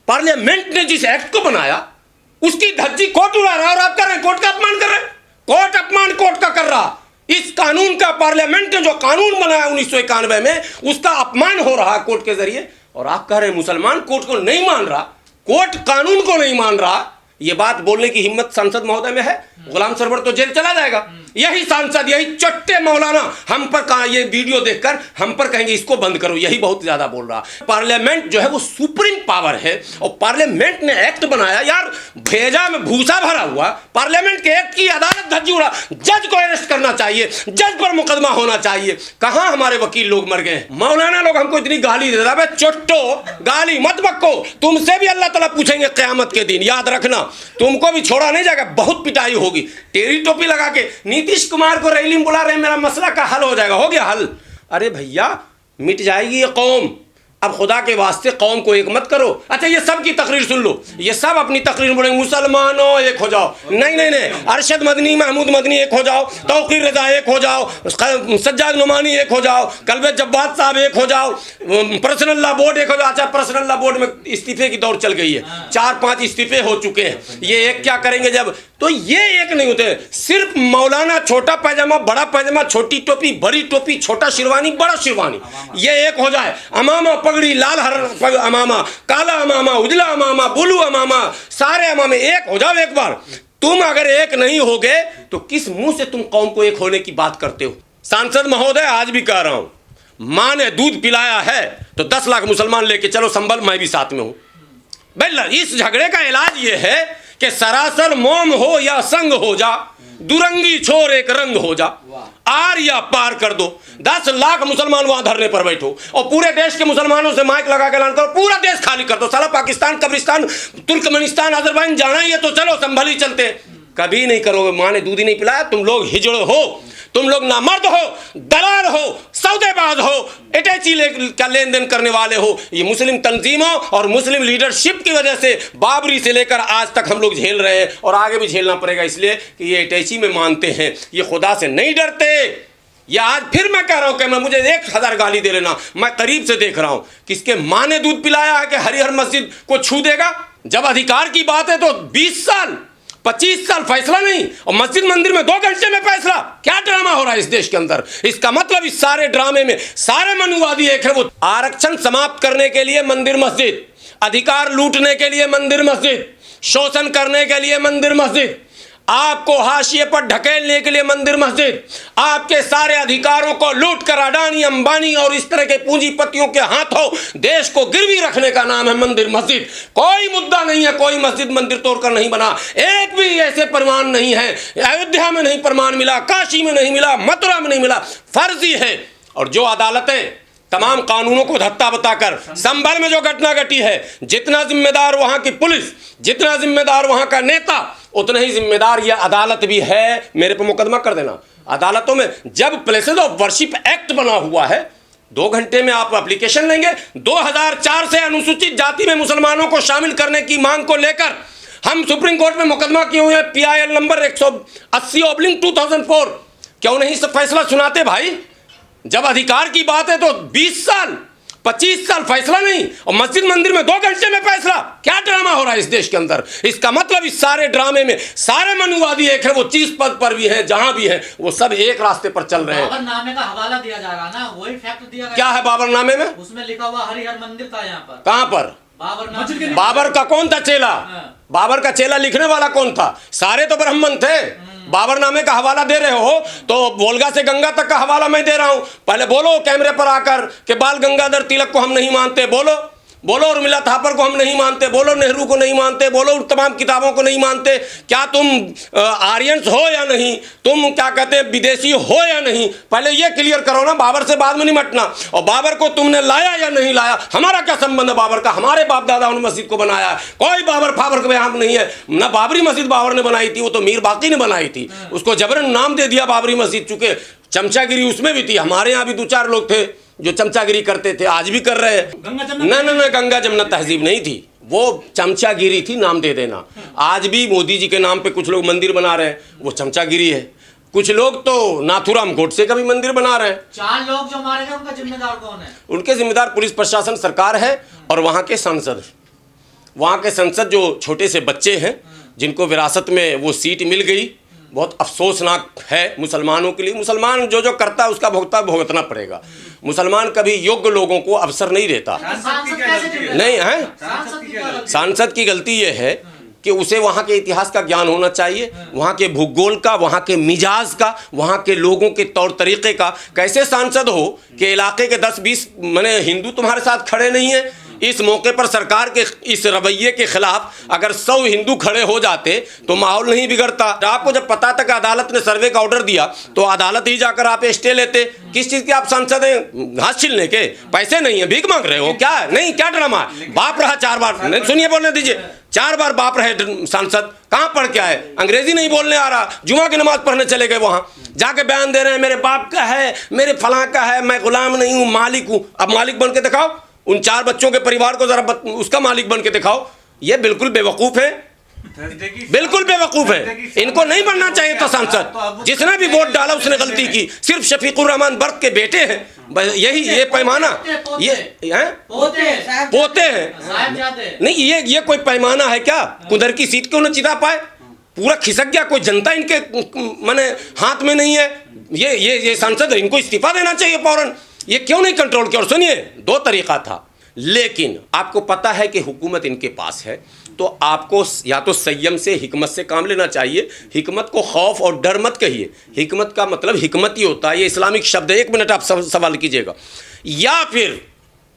Parliament ने जिस act को बनाया उसकी धज्जी कोर्ट उड़ा रहा है और आप कर रहे हैं कोर्ट का अपमान कर रहे हैं। कोर्ट अपमान कोर्ट का कर रहा। इस कानून का पार्लियामेंट ने जो कानून बनाया 1991 में उसका अपमान हो रहा है कोर्ट के जरिए, और आप कह रहे हैं मुसलमान कोर्ट को नहीं मान रहा, कोर्ट कानून को नहीं मान रहा। ये बात बोलने की हिम्मत सांसद महोदय में है? गुलाम सरवर तो जेल चला जाएगा। यही सांसद, यही चट्टे मौलाना हम पर कहा, ये वीडियो देखकर हम पर कहेंगे इसको बंद करो, यही बहुत ज्यादा बोल रहा। पार्लियामेंट जो है वो सुप्रीम पावर है और पार्लियामेंट ने एक्ट बनाया। यार भेजा में भूसा भरा हुआ, पार्लियामेंट के एक्ट की अदालत धज्जी उड़ा। जज को अरेस्ट करना चाहिए, जज पर मुकदमा होना चाहिए। कहां हमारे वकील लोग मर गए। मौलाना लोग हमको इतनी गाली दे रहा है, चोट्टो गाली मत बक्को, तुमसे भी अल्लाह ताला पूछेंगे क़यामत के दिन, याद रखना। तुमको भी छोड़ा नहीं जाएगा, बहुत पिटाई होगी। टेढ़ी टोपी लगा के नीतीश कुमार को रैली में बुला रहे हैं, मेरा मसला का हल हो जाएगा। हो गया हल? अरे भैया मिट जाएगी ये कौम। अब खुदा के वास्ते कौम को एक मत करो। अच्छा ये सब की तकरीर सुन लो, ये सब अपनी तकरीर में बोलेंगे मुसलमानों एक हो जाओ। नहीं नहीं नहीं, अरशद मदनी महमूद मदनी एक हो जाओ, तौकीर रजा एक हो जाओ, सज्जाद नुमानी एक हो जाओ, कल्बे जब्बात साहब एक हो जाओ, पर्सनल लॉ बोर्ड एक हो जाओ। अच्छा पर्सनल लॉ बोर्ड में इस्तीफे की दौर चल गई है, 4-5 इस्तीफे हो चुके हैं। ये एक क्या करेंगे जब? तो ये एक नहीं होते। सिर्फ मौलाना छोटा पैजामा बड़ा पैजामा, छोटी टोपी बड़ी टोपी, छोटा शेरवानी बड़ा शेरवानी, ये एक हो जाए। अमामा पगड़ी, लाल हर अमामा, काला अमामा, उजला अमामा, ब्लू अमामा, सारे अमामे एक हो जाओ एक बार। तुम अगर एक नहीं होगे तो किस मुंह से तुम कौम को एक होने की बात करते हो? सांसद महोदय आज भी कह रहा हूं, मां ने दूध पिलाया है तो 10 लाख मुसलमान लेके चलो संभल, मैं भी साथ में हूं। भाई इस झगड़े का इलाज ये है कि सरासर मोम हो या संग हो जा, दुरंगी छोर एक रंग हो जा, आर या पार कर दो। 10 लाख मुसलमान वहां धरने पर बैठो और पूरे देश के मुसलमानों से माइक लगा के ऐलान करो, पूरा देश खाली कर दो। साला पाकिस्तान, कब्रिस्तान, तुर्कमेनिस्तान, अजरबैजान जाना ही है तो चलो संभल ही चलते। कभी नहीं करोगे। मां ने दूध ही नहीं पिलाया। तुम लोग हिजड़ हो, तुम लोग नामर्द हो, दलाल हो, सौदेबाज हो, अटैची का लेन देन करने वाले हो। ये मुस्लिम तंजीमों और मुस्लिम लीडरशिप की वजह से बाबरी से लेकर आज तक हम लोग झेल रहे हैं और आगे भी झेलना पड़ेगा, इसलिए कि ये अटैची में मानते हैं, ये खुदा से नहीं डरते। ये आज फिर मैं कह रहा हूं कि मैं मुझे 1000 गाली दे लेना, मैं करीब से देख रहा हूं किसके मां ने दूध पिलाया है कि हरिहर मस्जिद को छू देगा। जब अधिकार की बात है तो 20 साल 25 साल फैसला नहीं, और मस्जिद मंदिर में 2 घंटे में फैसला। क्या ड्रामा हो रहा है इस देश के अंदर? इसका मतलब इस सारे ड्रामे में सारे मनुवादी एक है। वो आरक्षण समाप्त करने के लिए मंदिर मस्जिद, अधिकार लूटने के लिए मंदिर मस्जिद, शोषण करने के लिए मंदिर मस्जिद, आपको हाशिए पर ढकेलने के लिए मंदिर मस्जिद, आपके सारे अधिकारों को लूट कर अडानी अंबानी और इस तरह के पूंजीपतियों के हाथों देश को गिरवी रखने का नाम है मंदिर मस्जिद। कोई मुद्दा नहीं है, कोई मस्जिद मंदिर तोड़कर नहीं बना। एक भी ऐसे प्रमाण नहीं है। अयोध्या में नहीं प्रमाण मिला, काशी में नहीं मिला, मथुरा में नहीं मिला। फर्जी है। और जो अदालतें तमाम कानूनों को धत्ता बताकर संभल में जो घटना घटी है, जितना जिम्मेदार वहां की पुलिस, जितना जिम्मेदार वहां का नेता, उतना ही जिम्मेदार यह अदालत भी है। मेरे पर मुकदमा कर देना। अदालतों में जब प्लेसेस ऑफ वर्शिप एक्ट बना हुआ है, 2 घंटे में आप एप्लीकेशन लेंगे। 2004 से अनुसूचित जाति में मुसलमानों को शामिल करने की मांग को लेकर हम सुप्रीम कोर्ट में मुकदमा किए हुए हैं, PIL नंबर 180/2004। क्यों नहीं सब फैसला सुनाते भाई? जब अधिकार की बात है तो 20 साल 25 साल फैसला नहीं, और मस्जिद मंदिर में 2 घंटे में फैसला। क्या ड्रामा हो रहा है इस देश के अंदर? इसका मतलब इस सारे ड्रामे में सारे मनुवादी एक है। वो 30 पद पर भी है, जहां भी है, वो सब एक रास्ते पर चल रहे हैं। बाबरनामे का हवाला दिया जा रहा है ना, वही फैक्ट दिया गया। क्या है बाबरनामे में? उसमें लिखा हुआ हरिहर मंदिर था यहाँ पर। कहां पर? बाबर का कौन था चेला? बाबर का चेला लिखने वाला कौन था? सारे तो ब्राह्मण थे। बाबरनामे का हवाला दे रहे हो तो वोल्गा से गंगा तक का हवाला मैं दे रहा हूं। पहले बोलो कैमरे पर आकर कि बाल गंगाधर तिलक को हम नहीं मानते, बोलो बोलो उर्मिला थापर को हम नहीं मानते, बोलो नेहरू को नहीं मानते, बोलो तमाम किताबों को नहीं मानते। क्या तुम आर्यंस हो या नहीं? तुम क्या कहते हैं विदेशी हो या नहीं? पहले ये क्लियर करो ना, बाबर से बाद में निमटना। और बाबर को तुमने लाया या नहीं लाया, हमारा क्या संबंध है बाबर का? हमारे बाप दादा ने मस्जिद को बनाया है, कोई बाबर फाबर का यहाँ नहीं है ना। बाबरी मस्जिद बाबर ने बनाई थी, वो तो मीर बाकी ने बनाई थी, उसको जबरन नाम दे दिया बाबरी मस्जिद। चूंकि चमचागिरी उसमें भी थी। हमारे यहाँ भी 2-4 लोग थे जो चमचागिरी करते थे, आज भी कर रहे हैं। ना गंगा जमुना तहजीब नहीं थी, वो चमचागिरी थी, नाम दे देना। आज भी मोदी जी के नाम पे कुछ लोग मंदिर बना रहे हैं, वो चमचागिरी है। कुछ लोग तो नाथूराम गोडसे का भी मंदिर बना रहे हैं। 4 लोग जो मारे गए उनका जिम्मेदार कौन है? उनके जिम्मेदार पुलिस प्रशासन सरकार है और वहां के सांसद। वहाँ के संसद जो छोटे से बच्चे हैं जिनको विरासत में वो सीट मिल गई, बहुत अफसोसनाक है मुसलमानों के लिए। मुसलमान जो जो करता है उसका भुगतना पड़ेगा। मुसलमान कभी योग्य लोगों को अवसर नहीं देता। नहीं है, सांसद की गलती ये है कि उसे वहाँ के इतिहास का ज्ञान होना चाहिए, वहाँ के भूगोल का, वहाँ के मिजाज का, वहाँ के लोगों के तौर तरीक़े का। कैसे सांसद हो कि इलाके के 10-20 माने हिंदू तुम्हारे साथ खड़े नहीं हैं। इस मौके पर सरकार के इस रवैये के खिलाफ अगर 100 हिंदू खड़े हो जाते तो माहौल नहीं बिगड़ता। आपको जब पता था कि अदालत ने सर्वे का ऑर्डर दिया तो अदालत ही जाकर आप स्टे लेते। किस चीज़ के आप सांसद हैं? घास छीलने के? पैसे नहीं है, भीख मांग रहे हो क्या? नहीं, क्या ड्रामा है? बाप रहा 4 बार, नहीं सुनिए, बोलने दीजिए, 4 बार बाप रहे सांसद। कहाँ पढ़ के आए? अंग्रेजी नहीं बोलने आ रहा, जुमा की नमाज पढ़ने चले गए, वहाँ जाके बयान दे रहे हैं मेरे बाप का है, मेरे फलां का है, मैं गुलाम नहीं हूँ, मालिक हूँ। अब मालिक बन के दिखाओ, उन 4 बच्चों के परिवार को जरा उसका मालिक बन के दिखाओ। ये बिल्कुल बेवकूफ़ है, बिल्कुल बेवकूफ़ है। इनको नहीं बनना चाहिए था सांसद। जिसने भी वोट डाला उसने गलती की। सिर्फ शफीकुर रहमान बर्क के बेटे हैं, यही ये पैमाना, ये हैं पोते हैं। नहीं, ये कोई पैमाना है क्या? कुदर की सीट क्यों न जिता पाए? पूरा खिसक गया, कोई जनता इनके माने हाथ में नहीं है। ये सांसद, इनको इस्तीफा देना चाहिए फौरन। ये क्यों नहीं कंट्रोल किया? और सुनिए, 2 तरीका था, लेकिन आपको पता है कि हुकूमत इनके पास है तो आपको या तो संयम से, हिकमत से काम लेना चाहिए। हिकमत को खौफ और डर मत कहिए। हिकमत का मतलब हिकमत ही होता है, ये इस्लामिक शब्द है। 1 मिनट आप सवाल कीजिएगा। या फिर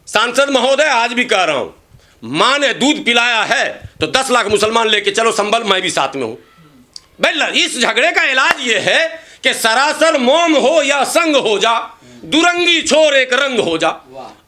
सांसद महोदय, आज भी कह रहा हूँ, माँ ने दूध पिलाया है तो 10 लाख मुसलमान लेके चलो संभल, मैं भी साथ में हूँ। भाई इस झगड़े का इलाज ये है कि सरासर मोम हो या संग हो जा, दुरंगी छोर एक रंग हो जा,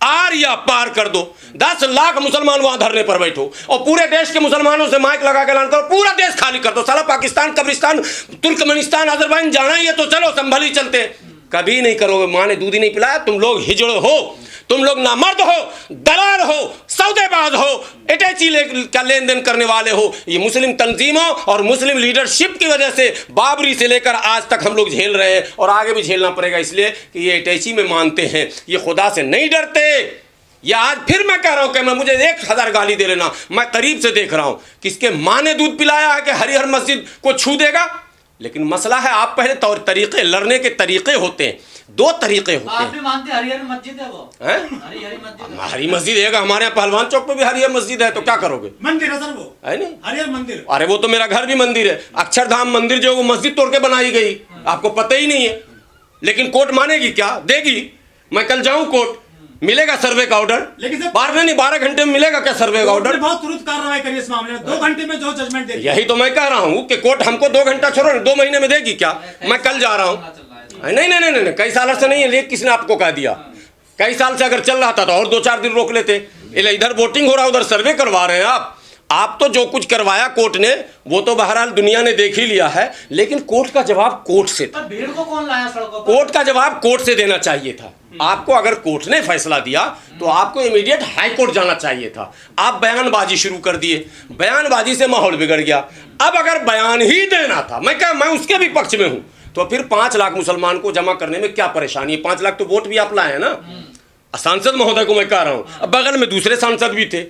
आर या पार कर दो। 10 लाख मुसलमान वहां धरने पर बैठो और पूरे देश के मुसलमानों से माइक लगा के ऐलान करो, पूरा देश खाली कर दो। साला पाकिस्तान, कब्रिस्तान, तुर्कमेनिस्तान, अजरबैजान जाना ही है तो चलो संभल ही चलते। कभी नहीं करोगे। माँ ने दूध ही नहीं पिलाया। तुम लोग हिजड़ हो, तुम लोग नामर्द हो, दलाल हो, सौदेबाज हो, अटैची का लेन देन करने वाले हो। ये मुस्लिम तंजीमों और मुस्लिम लीडरशिप की वजह से बाबरी से लेकर आज तक हम लोग झेल रहे हैं और आगे भी झेलना पड़ेगा, इसलिए कि ये अटैची में मानते हैं, ये खुदा से नहीं डरते। ये आज फिर मैं कह रहा हूँ कि मैं मुझे 1000 गाली दे लेना, मैं करीब से देख रहा हूँ किसके माँ ने दूध पिलाया है कि हरिहर मस्जिद को छू देगा। लेकिन मसला है, आप पहले तरीके, लड़ने के तरीके होते हैं, 2 तरीके होते हैं। आप भी मानते हरिहर मस्जिद है वो? हरी मस्जिद है, हमारे यहाँ पहलवान चौक पे भी हरिहर मस्जिद है, तो क्या करोगे? मंदिर है सर, वो है नहीं हरिहर मंदिर। अरे वो तो मेरा घर भी मंदिर है। अक्षरधाम मंदिर जो वो मस्जिद तोड़ के बनाई गई, आपको पता ही नहीं है। लेकिन कोर्ट मानेगी क्या? देगी। मैं कल जाऊं कोर्ट, मिलेगा सर्वे का ऑर्डर? लेकिन 12 घंटे में मिलेगा क्या सर्वे का ऑर्डर? बहुत तुरंत कार्रवाई करिए इस मामले में, 2 घंटे में जो जजमेंट देगी। यही तो मैं कह रहा हूँ कि कोर्ट हमको 2 घंटा छोड़ो, 2 महीने में देगी क्या? मैं कल जा रहा हूँ। नहीं, कई साल से नहीं है, किसने आपको कह दिया? कई साल से अगर चल रहा था तो और 2-4 दिन रोक लेते। इधर वोटिंग हो रहा है, उधर सर्वे करवा रहे हैं आप तो जो कुछ करवाया कोर्ट ने वो तो बहरहाल दुनिया ने देख ही लिया है, लेकिन कोर्ट का जवाब कोर्ट से था। भीड़ को कौन लाया सड़कों पर? कोर्ट का जवाब कोर्ट से देना चाहिए था आपको। अगर कोर्ट ने फैसला दिया तो आपको इमीडिएट हाई कोर्ट जाना चाहिए था। आप बयानबाजी शुरू कर दिए, बयानबाजी से माहौल बिगड़ गया। अब अगर बयान ही देना था, मैं उसके भी पक्ष में हूं, तो फिर 5 लाख मुसलमान को जमा करने में क्या परेशानी है? 5 लाख तो वोट भी आप लाए हैं ना। सांसद महोदय को मैं कह रहा हूं, अब बगल में दूसरे सांसद भी थे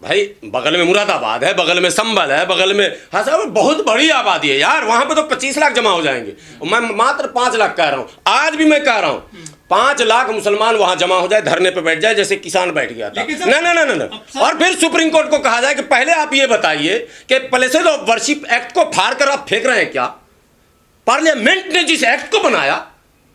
भाई, बगल में मुरादाबाद है, बगल में संभल है, बगल में साहब बहुत बड़ी आबादी है यार, वहां पे तो 25 लाख जमा हो जाएंगे। मैं मात्र 5 लाख कह रहा हूं। आज भी मैं कह रहा हूं 5 लाख मुसलमान वहां जमा हो जाए, धरने पे बैठ जाए जैसे किसान बैठ गया था। ना। और फिर सुप्रीम कोर्ट को कहा जाए कि पहले आप ये बताइए कि प्लेसेस ऑफ वर्शिप एक्ट को फाड़ कर आप फेंक रहे हैं क्या? पार्लियामेंट ने जिस एक्ट को बनाया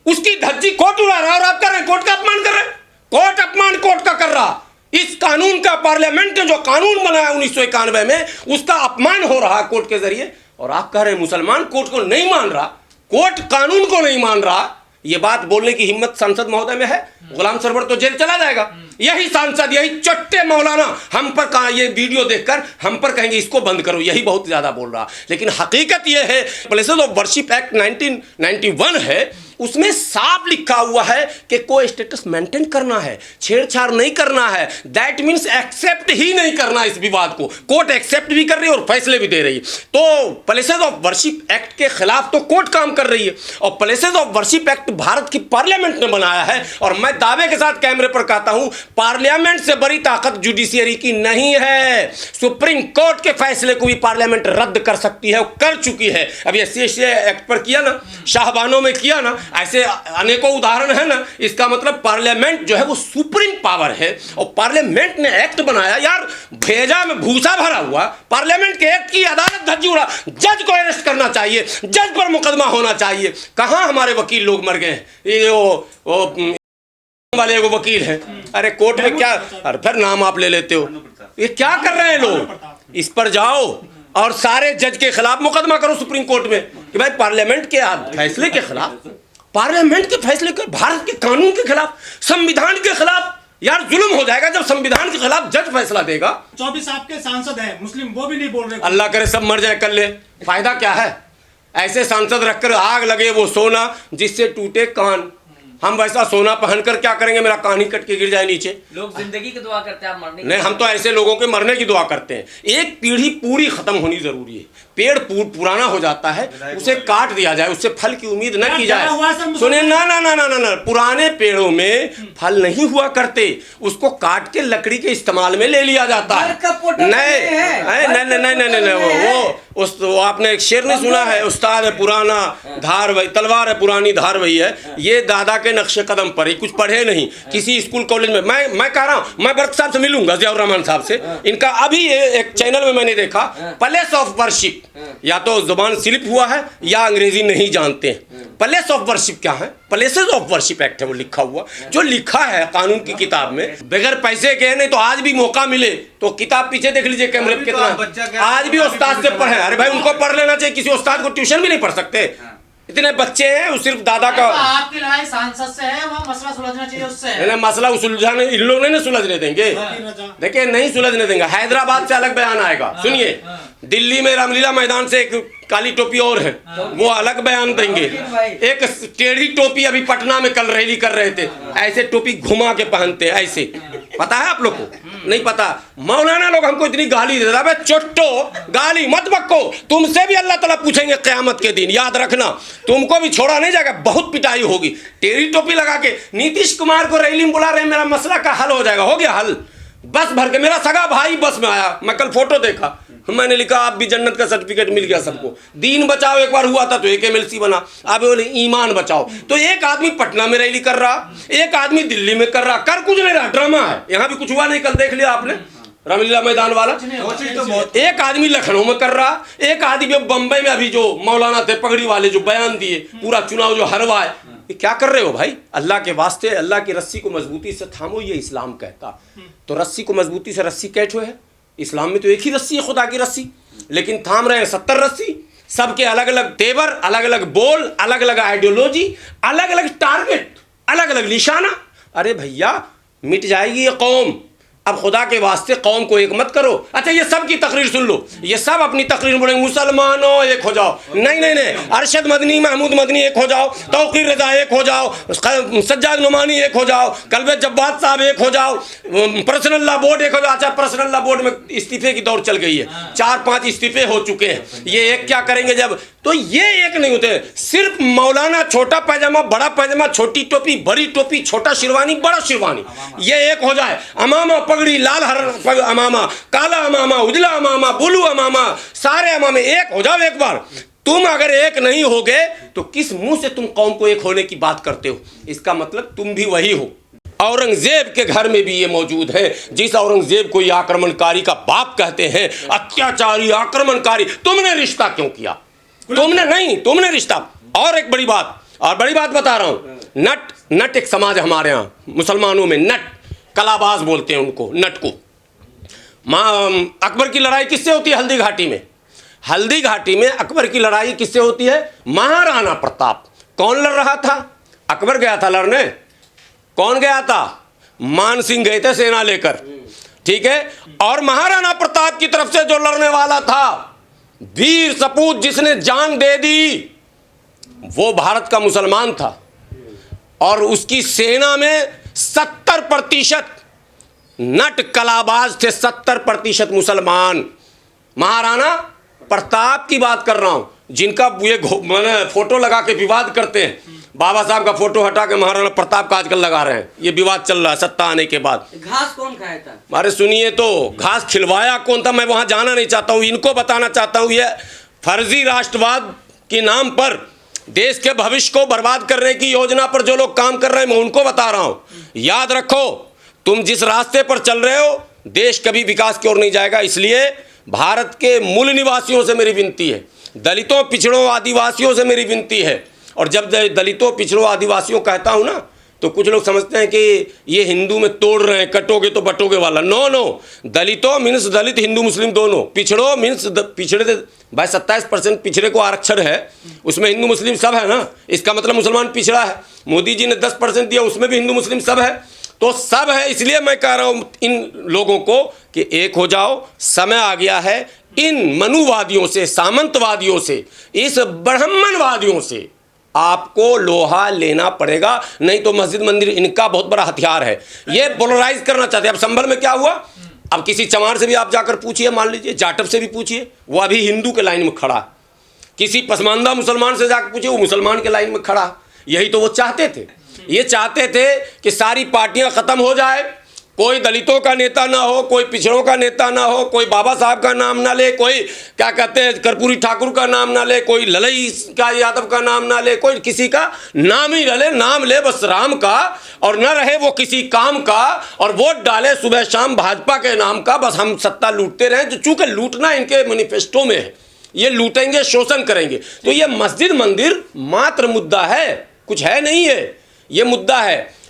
उसकी धज्जी कोर्ट उड़ा रहा है और आप कर रहे हैं कोर्ट का अपमान कर रहे हैं। कोर्ट अपमान कोर्ट का कर रहा। इस कानून का, पार्लियामेंट ने जो कानून बनाया 1991 में, उसका अपमान हो रहा है कोर्ट के जरिए। और आप कह रहे हैं मुसलमान कोर्ट को नहीं मान रहा, कोर्ट कानून को नहीं मान रहा। ये बात बोलने की हिम्मत सांसद महोदय में है? गुलाम सरवर तो जेल चला जाएगा। यही सांसद, यही चट्टे मौलाना हम पर कहा, ये वीडियो देखकर हम पर कहेंगे इसको बंद करो, यही बहुत ज्यादा बोल रहा। लेकिन हकीकत ये है, प्लेसेस ऑफ वर्शिप एक्ट 1991 है, उसमें साफ लिखा हुआ है कि को स्टेटस मेंटेन करना है, छेड़छाड़ नहीं करना है। दैट मीन्स एक्सेप्ट ही नहीं करना इस विवाद को। कोर्ट एक्सेप्ट भी कर रही है और फैसले भी दे रही है। तो प्लेसेस ऑफ वर्शिप एक्ट के खिलाफ तो कोर्ट काम कर रही है, और places of worship act Bharat की पार्लियामेंट ने बनाया है। और मैं दावे के साथ कैमरे पर कहता हूं, पार्लियामेंट से बड़ी ताकत जुडिशियरी की नहीं है। सुप्रीम कोर्ट के फैसले को भी पार्लियामेंट रद्द कर सकती है, कर चुकी है। अभी SC एक्ट पर किया ना, शाहबानों में किया ना, ऐसे अनेकों उदाहरण है ना। इसका मतलब पार्लियामेंट जो है वो सुप्रीम पावर है, और पार्लियामेंट ने एक्ट बनाया। यार भेजा में भूसा भरा हुआ, पार्लियामेंट के एक्ट की अदालत धज्जी उड़ा। जज को अरेस्ट करना चाहिए, जज पर मुकदमा होना चाहिए। कहां हमारे वकील लोग मर गए? ये वो वाले वो वकील हैं, अरे कोर्ट में क्या, अरे फिर नाम आप ले लेते हो। ये क्या कर रहे हैं लोग? इस पर जाओ और सारे जज के खिलाफ मुकदमा करो सुप्रीम कोर्ट में कि भाई पार्लियामेंट के फैसले के खिलाफ, पार्लियामेंट के फैसले के, भारत के कानून के खिलाफ, संविधान के खिलाफ। यार जुल्म हो जाएगा जब संविधान के खिलाफ जज फैसला देगा। 24 आपके सांसद हैं मुस्लिम, वो भी नहीं बोल रहे। अल्लाह करे सब मर जाए कर ले, फायदा क्या है? ऐसे सांसद रखकर आग लगे वो सोना जिससे टूटे कान। हम वैसा सोना पहनकर क्या करेंगे? मेरा कान ही कट के गिर जाए नीचे। लोग जिंदगी की दुआ करते हैं, आप मरने की नहीं, हम तो ऐसे लोगों के मरने की दुआ करते हैं। एक पीढ़ी पूरी खत्म होनी जरूरी है। पेड़ पुराना हो जाता है, उसे काट दिया जाए, उससे फल की उम्मीद न की जाए। सुने ना ना ना ना ना ना, पुराने पेड़ों में फल नहीं हुआ करते, उसको काट के लकड़ी के इस्तेमाल में ले लिया जाता है। नहीं, वो आपने एक शेर नहीं सुना है? उस्ताद है पुराना धार वही, तलवार है पुरानी धार वही है। ये दादा के नक्शे कदम पर ही, कुछ पढ़े नहीं किसी स्कूल कॉलेज में। मैं कह रहा हूं, मैं बर्क साहब से मिलूंगा, जियाउर रहमान साहब से। इनका अभी एक चैनल में मैंने देखा, प्लेस ऑफ वर्शिप, या तो जुबान स्लिप हुआ है या अंग्रेजी नहीं जानते हैं। प्लेस ऑफ वर्शिप क्या है? प्लेसेस ऑफ वर्शिप एक्ट है वो लिखा हुआ, जो लिखा है कानून की किताब में, बगैर पैसे के। नहीं तो आज भी मौका मिले तो किताब पीछे देख लीजिए कैमरे पे कितना, आज भी उस्ताद से पढ़े। अरे भाई उनको पढ़ लेना चाहिए, किसी उस्ताद को ट्यूशन भी नहीं पढ़ सकते। इतने बच्चे हैं, वो सिर्फ दादा का। आपकी लड़ाई सांसद से है, वो मसला सुलझना चाहिए उससे। मसला सुलझाने इन लोग नहीं सुलझने देंगे। देखिए नहीं सुलझने देंगे। हैदराबाद से अलग बयान आएगा, सुनिए। दिल्ली में रामलीला मैदान से एक काली टोपी और है, वो अलग बयान देंगे। एक टेढ़ी टोपी अभी पटना में कल रैली कर रहे थे, ऐसे टोपी घुमा के पहनते ऐसे, पता है आप लोग को? नहीं पता। मौलाना लोग हमको इतनी गाली देता है, चोट्टो गाली मत बक्को, तुमसे भी अल्लाह ताला पूछेंगे क़यामत के दिन, याद रखना। तुमको भी छोड़ा नहीं जाएगा, बहुत पिटाई होगी। टेढ़ी टोपी लगा के नीतीश कुमार को रैली में बुला रहे, मेरा मसला का हल हो जाएगा। हो गया हल, बस भर के। मेरा सगा भाई बस में आया, मैं कल फोटो देखा, मैंने लिखा आप भी जन्नत का सर्टिफिकेट मिल गया सबको। दीन बचाओ एक बार हुआ था तो एक MLC बना, आप बोले ईमान बचाओ। तो एक आदमी पटना में रैली कर रहा, एक आदमी दिल्ली में कर रहा, कर कुछ नहीं रहा, ड्रामा है। यहाँ भी कुछ हुआ नहीं, कल देख लिया आपने रामलीला मैदान वाला। एक आदमी लखनऊ में कर रहा, एक आदमी बम्बई में, अभी जो मौलाना थे पगड़ी वाले जो बयान दिए, पूरा चुनाव जो हरवा है। ये क्या कर रहे हो भाई? अल्लाह के वास्ते अल्लाह की रस्सी को मजबूती से थामो, ये इस्लाम कहता। तो रस्सी को मजबूती से, रस्सी कैसे है? इस्लाम में तो एक ही रस्सी है, खुदा की रस्सी, लेकिन थाम रहे हैं 70 रस्सी। सबके अलग अलग तेवर, अलग अलग बोल, अलग अलग आइडियोलॉजी, अलग अलग टारगेट, अलग अलग निशाना। अरे भैया मिट जाएगी ये कौम। अब खुदा के वास्ते कौम को एक मत करो। अच्छा ये सब की तकरीर सुन लो, ये सब अपनी तकरीर में बोलेंगे मुसलमानों एक हो जाओ। नहीं नहीं नहीं, अरशद मदनी, महमूद मदनी एक हो जाओ, तौकीर रजा एक हो जाओ, सज्जाद नुमानी एक हो जाओ, कल्बे जब्बात साहब एक हो जाओ, पर्सनल लॉ बोर्ड एक हो जाओ। अच्छा पर्सनल लॉ बोर्ड में इस्तीफे की दौर चल गई है, 4-5 इस्तीफे हो चुके हैं। ये एक क्या करेंगे जब? तो ये एक नहीं होते। सिर्फ मौलाना छोटा पैजामा, बड़ा पैजामा, छोटी टोपी, बड़ी टोपी, छोटा शेरवानी, बड़ा शेरवानी, ये एक हो जाए। अमामा पगड़ी, लाल हर अमामा, काला अमामा, उजला अमामा, ब्लू अमामा, सारे अमामे एक हो जाओ एक बार। तुम अगर एक नहीं होगे तो किस मुंह से तुम कौम को एक होने की बात करते हो? इसका मतलब तुम भी वही हो। औरंगजेब के घर में भी ये मौजूद है। जिस औरंगजेब को ये आक्रमणकारी का बाप कहते हैं, अत्याचारी, आक्रमणकारी, तुमने रिश्ता क्यों किया? तुमने नहीं, तुमने रिश्ता। और एक बड़ी बात, और बड़ी बात बता रहा हूं। नट एक समाज हमारे यहाँ मुसलमानों में, नट कलाबाज बोलते हैं उनको, नट को। अकबर की लड़ाई किससे होती है? हल्दी घाटी में। हल्दी घाटी में अकबर की लड़ाई किससे होती है? महाराणा प्रताप। कौन लड़ रहा था? अकबर गया था लड़ने। कौन गया था? मान सिंह गए थे सेना लेकर, ठीक है। और महाराणा प्रताप की तरफ से जो लड़ने वाला था, वीर सपूत जिसने जान दे दी, वो भारत का मुसलमान था। और उसकी सेना में 70% नट कलाबाज थे, 70% मुसलमान। महाराणा प्रताप की बात कर रहा हूं, जिनका ये मैंने फोटो लगा के विवाद करते हैं। बाबा साहब का फोटो हटा के महाराणा प्रताप का आजकल लगा रहे हैं, ये विवाद चल रहा है सत्ता आने के बाद। घास कौन खाया था? अरे सुनिए तो, घास खिलवाया कौन था मैं वहां जाना नहीं चाहता हूं, इनको बताना चाहता हूं। ये फर्जी राष्ट्रवाद के नाम पर देश के भविष्य को बर्बाद करने की योजना पर जो लोग काम कर रहे हैं, मैं उनको बता रहा हूं। याद रखो, तुम जिस रास्ते पर चल रहे हो, देश कभी विकास की ओर नहीं जाएगा। इसलिए भारत के मूल निवासियों से मेरी विनती है, दलितों, पिछड़ों, आदिवासियों से मेरी विनती है। और जब दलितों, पिछड़ों, आदिवासियों कहता हूं ना, तो कुछ लोग समझते हैं कि ये हिंदू में तोड़ रहे हैं, कटोगे तो बटोगे वाला। नो, दलितों मीन्स दलित, हिंदू मुस्लिम दोनों। पिछड़ों मीन्स पिछड़े, भाई 27% पिछड़े को आरक्षण है, उसमें हिंदू मुस्लिम सब है ना, इसका मतलब मुसलमान पिछड़ा है। मोदी जी ने 10% दिया, उसमें भी हिंदू मुस्लिम सब है, तो सब है। इसलिए मैं कह रहा हूं इन लोगों को कि एक हो जाओ, समय आ गया है। इन मनुवादियों से, सामंतवादियों से, इस ब्राह्मणवादियों से आपको लोहा लेना पड़ेगा, नहीं तो मस्जिद मंदिर इनका बहुत बड़ा हथियार है। ये पोलराइज करना चाहते हैं। अब संभल में क्या हुआ, अब किसी चमार से भी आप जाकर पूछिए, मान लीजिए जाटव से भी पूछिए, वो अभी हिंदू के लाइन में खड़ा है। किसी पसमानदा मुसलमान से जाकर पूछिए, वो मुसलमान के लाइन में खड़ा है। यही तो वो चाहते थे। ये चाहते थे कि सारी पार्टियां खत्म हो जाए, कोई दलितों का नेता ना हो, कोई पिछड़ों का नेता ना हो, कोई बाबा साहब का नाम ना ले, कोई क्या कहते हैं कर्पूरी ठाकुर का नाम ना ले, कोई ललई का यादव का नाम ना ले, कोई किसी का नाम ही ना ले, नाम ले बस राम का, और न रहे वो किसी काम का, और वोट डाले सुबह शाम भाजपा के नाम का, बस हम सत्ता लूटते रहें। जो चूंकि लूटना इनके मैनिफेस्टो में है, ये लूटेंगे, शोषण करेंगे। तो ये मस्जिद मंदिर मात्र मुद्दा है, कुछ है नहीं है, ये मुद्दा है।